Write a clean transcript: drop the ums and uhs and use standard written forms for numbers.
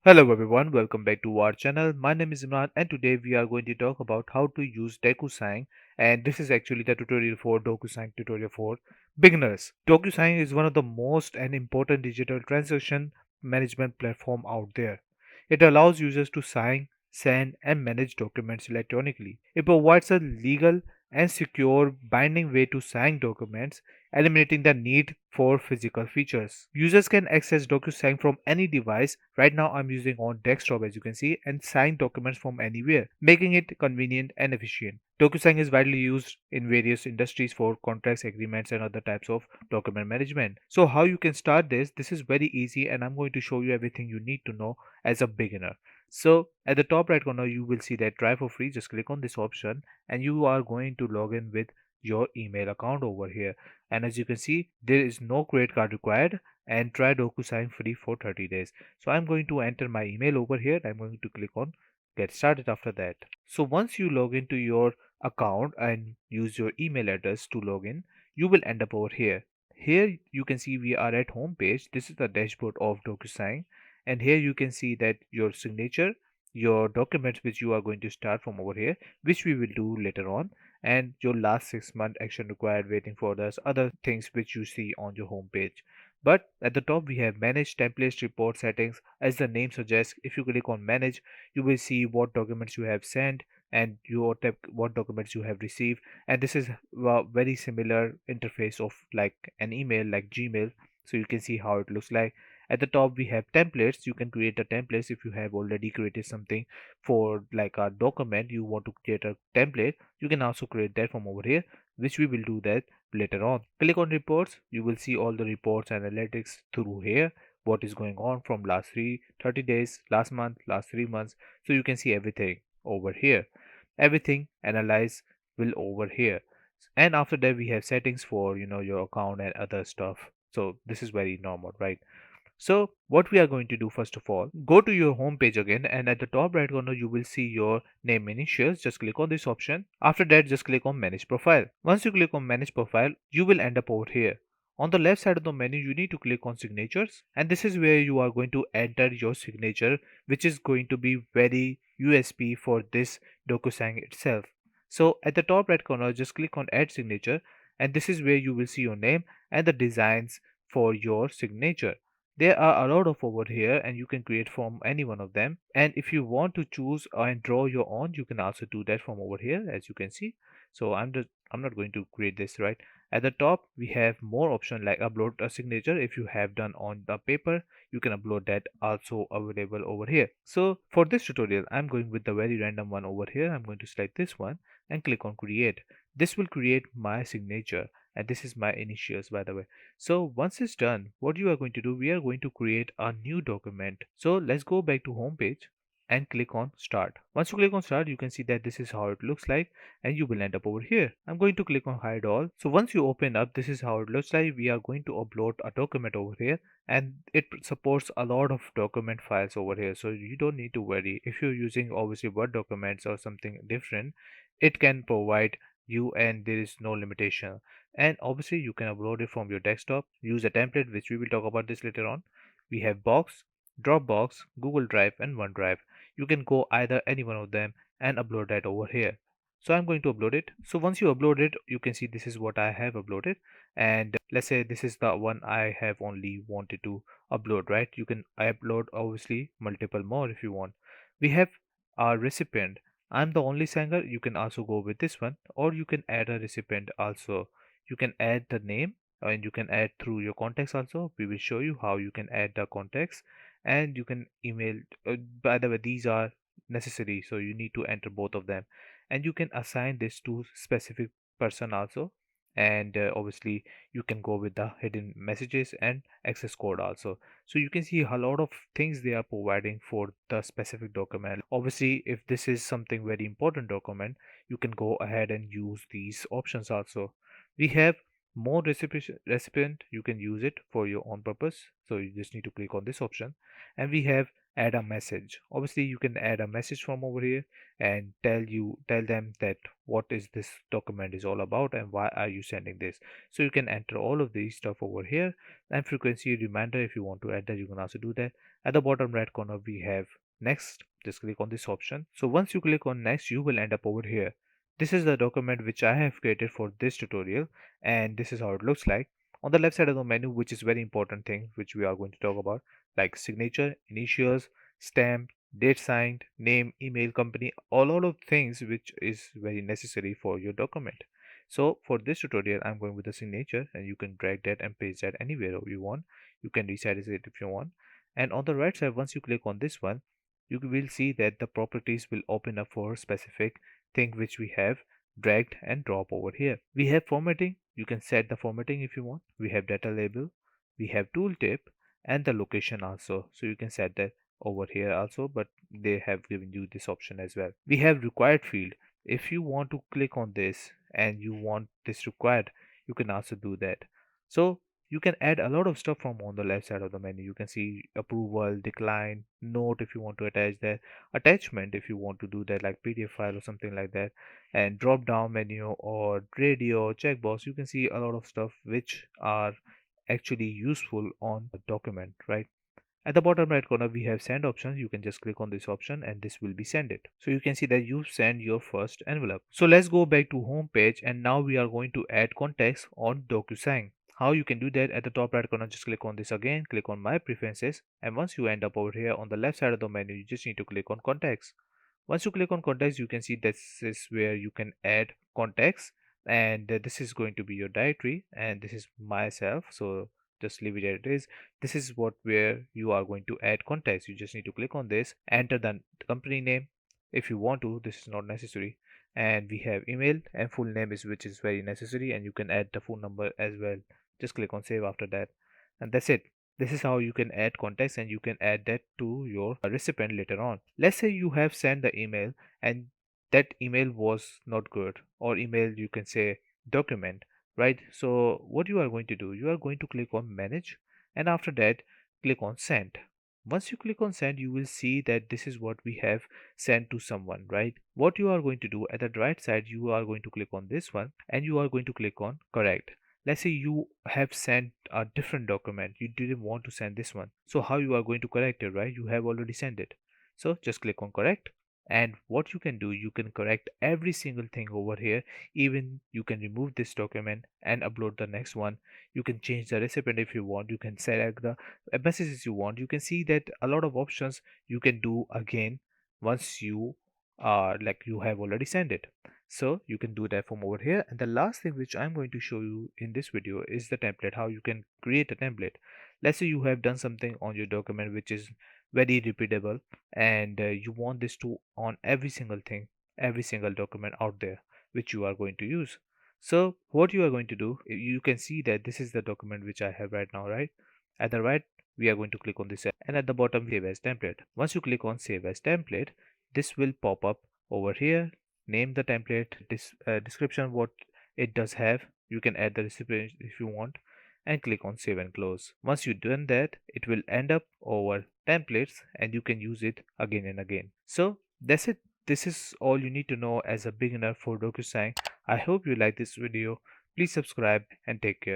Hello everyone, welcome back to our channel. My name is Imran and today we are going to talk about how to use DocuSign, and this is actually the tutorial for DocuSign tutorial for beginners. DocuSign is one of the most and important digital transaction management platform out there. It allows users to sign, send and manage documents electronically. It provides a legal and secure binding way to sign documents, eliminating the need for physical features. Users can access DocuSign from any device. Right now I'm using on desktop as you can see, and sign documents from anywhere, making it convenient and efficient. DocuSign is widely used in various industries for contracts, agreements and other types of document management. So how you can start this is very easy and I'm going to show you everything you need to know as a beginner. So at the top right corner you will see that try for free. Just click on this option and you are going to log in with your email account over here, and as you can see there is no credit card required, and try DocuSign free for 30 days. So I'm going to enter my email over here. I'm going to click on get started after that. So once you log into your account and use your email address to log in, you will end up over here. Here you can see we are at home page. This is the dashboard of DocuSign, and here you can see that your signature, your documents which you are going to start from over here, which we will do later on, and your last 6 month action required waiting for this other things which you see on your home page. But at the top we have manage templates report settings. As the name suggests, if you click on manage, you will see what documents you have sent and what documents you have received, and this is a very similar interface of like an email like Gmail. So you can see how it looks like. At the top we have templates. You can create a templates if you have already created something for like a document, you want to create a template, you can also create that from over here, which we will do that later on. Click on reports. You will see all the reports and analytics through here, what is going on from last 30 days, last month, last 3 months. So you can see everything over here. Everything analyze will over here. And after that we have settings for your account and other stuff. So this is very normal, right? So what we are going to do, first of all, go to your home page again, and at the top right corner you will see your name initials. Just click on this option. After that just click on manage profile. Once you click on manage profile, you will end up over here. On the left side of the menu you need to click on signatures, and this is where you are going to enter your signature, which is going to be very USP for this DocuSign itself. So at the top right corner just click on add signature, and this is where you will see your name and the designs for your signature. There are a lot of over here and you can create from any one of them, and if you want to choose and draw your own, you can also do that from over here as you can see. So I'm not going to create this, right? At the top we have more option like upload a signature. If you have done on the paper, you can upload that, also available over here. So for this tutorial I'm going with the very random one over here. I'm going to select this one and click on create. This will create my signature, and this is my initials, by the way. So once it's done, what you are going to do, we are going to create a new document. So let's go back to home page and click on start. Once you click on start, you can see that this is how it looks like, and you will end up over here. I'm going to click on hide all. So once you open up, this is how it looks like. We are going to upload a document over here, and it supports a lot of document files over here. So you don't need to worry. If you're using obviously Word documents or something different, it can provide you, and there is no limitation. And obviously you can upload it from your desktop, use a template, which we will talk about this later on. We have Box, Dropbox, Google Drive and OneDrive. You can go either any one of them and upload that over here. So I'm going to upload it. So once you upload it, you can see this is what I have uploaded, and let's say this is the one I have only wanted to upload, right? You can upload obviously multiple more if you want. We have our recipient. I'm the only signer. You can also go with this one, or you can add a recipient also. You can add the name, and you can add through your contacts also. We will show you how you can add the contacts, and you can email. By the way, these are necessary, so you need to enter both of them, and you can assign this to specific person also. And obviously you can go with the hidden messages and access code also. So you can see a lot of things they are providing for the specific document. Obviously if this is something very important document, you can go ahead and use these options also. We have more recipient. You can use it for your own purpose, so you just need to click on this option. And we have add a message. Obviously you can add a message from over here and tell them that what is this document is all about and why are you sending this. So you can enter all of these stuff over here, and frequency reminder, if you want to add that you can also do that. At the bottom right corner we have next. Just click on this option. So once you click on next, you will end up over here. This is the document which I have created for this tutorial, and this is how it looks like. On the left side of the menu, which is very important thing which we are going to talk about, like signature, initials, stamp, date signed, name, email, company, all of things which is very necessary for your document. So for this tutorial, I'm going with the signature, and you can drag that and paste that anywhere you want. You can resize it if you want. And on the right side, once you click on this one, you will see that the properties will open up for specific thing which we have dragged and drop over here. We have formatting. You can set the formatting if you want. We have data label. We have tooltip and the location also. So you can set that over here also, but they have given you this option as well. We have required field. If you want to click on this and you want this required, you can also do that. So you can add a lot of stuff from on the left side of the menu. You can see approval, decline, note if you want to attach that, attachment if you want to do that, like PDF file or something like that, and drop down menu or radio checkbox. You can see a lot of stuff which are actually useful on the document, right? At the bottom right corner, we have send options. You can just click on this option and this will be sent it. So you can see that you send your first envelope. So let's go back to home page, and now we are going to add context on DocuSign. How you can do that? At the top right corner, just click on this again, click on my preferences, and once you end up over here on the left side of the menu, you just need to click on context. Once you click on context, you can see this is where you can add context, and this is going to be your directory, and this is myself. So just leave it as it is. This is what where you are going to add context. You just need to click on this, enter the company name if you want to. This is not necessary. And we have email and full name is which is very necessary, and you can add the phone number as well. Just click on save after that, and that's it. This is how you can add context, and you can add that to your recipient later on. Let's say you have sent the email and that email was not good, or email you can say document, right? So what you are going to do, you are going to click on manage, and after that click on send. Once you click on send, you will see that this is what we have sent to someone, right? What you are going to do, at the right side you are going to click on this one and you are going to click on correct. Let's say you have sent a different document, you didn't want to send this one, so how you are going to correct it, right? You have already sent it, so just click on correct. And what you can do, you can correct every single thing over here. Even you can remove this document and upload the next one. You can change the recipient if you want. You can select the messages you want. You can see that a lot of options you can do again once you are like you have already sent it. So you can do that from over here. And the last thing which I'm going to show you in this video is the template, how you can create a template. Let's say you have done something on your document which is very repeatable, and you want this to on every single thing, every single document out there which you are going to use. So what you are going to do, you can see that this is the document which I have right now, right? At the right, we are going to click on this, and at the bottom save as template. Once you click on save as template, this will pop up over here. Name the template, this description what it does have. You can add the recipient if you want, and click on save and close. Once you've done that, it will end up over templates and you can use it again and again. So that's it. This is all you need to know as a beginner for DocuSign. I hope you like this video. Please subscribe and take care.